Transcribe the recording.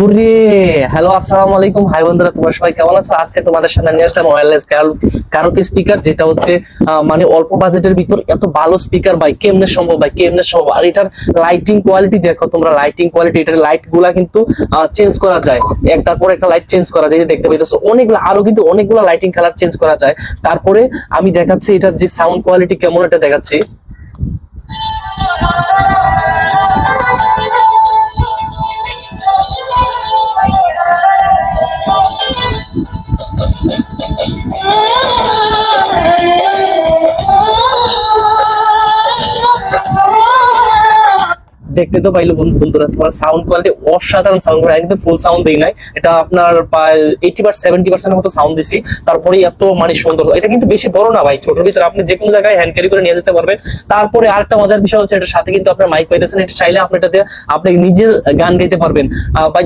ওরে হ্যালো, আসসালামু আলাইকুম। হাই বন্ধুরা, তোমরা সবাই কেমন আছো? আজকে তোমাদের সামনে নিয়ে আসলাম ওয়্যারলেস কারোকি স্পিকার, যেটা হচ্ছে মানে অল্প বাজেটের ভিতর এত ভালো স্পিকার ভাই কেমনে সম্ভব, ভাই কেমনে সম্ভব। আর এটার লাইটিং কোয়ালিটি দেখো তোমরা, লাইটিং কোয়ালিটি, এটার লাইট গুলা কিন্তু চেঞ্জ করা যায়, একটার পর একটা লাইট চেঞ্জ করা যায়, দেখতে পাইতেছো অনেকগুলো, আরো কিন্তু অনেকগুলো লাইটিং কালার চেঞ্জ করা যায়। তারপরে আমি দেখাচ্ছি এটার যে সাউন্ড কোয়ালিটি কেমন, এটা দেখাচ্ছি। দেখতে তো পাইলো বন্ধুরা, তোমার সাউন্ড কোয়ালিটি অসাধারণ সাউন্ড। আমি কিন্তু ফুল সাউন্ড দিই নাই, এটা আপনার প্রায় 80% মতো সাউন্ড দিছি। তারপরে এত মানে সুন্দর, এটা কিন্তু বেশি বড় না ভাই, ছোটর ভিতরে আপনি যে কোনো জায়গায় হ্যান্ড ক্যারি করে নিয়ে যেতে পারবেন। তারপরে আরেকটা মজার বিষয় হচ্ছে এটার সাথে কিন্তু আপনার মাইক পাইতেছেন, এটা চাইলে আপনি এটাতে আপনি নিজের গান গাইতে পারবেন ভাই।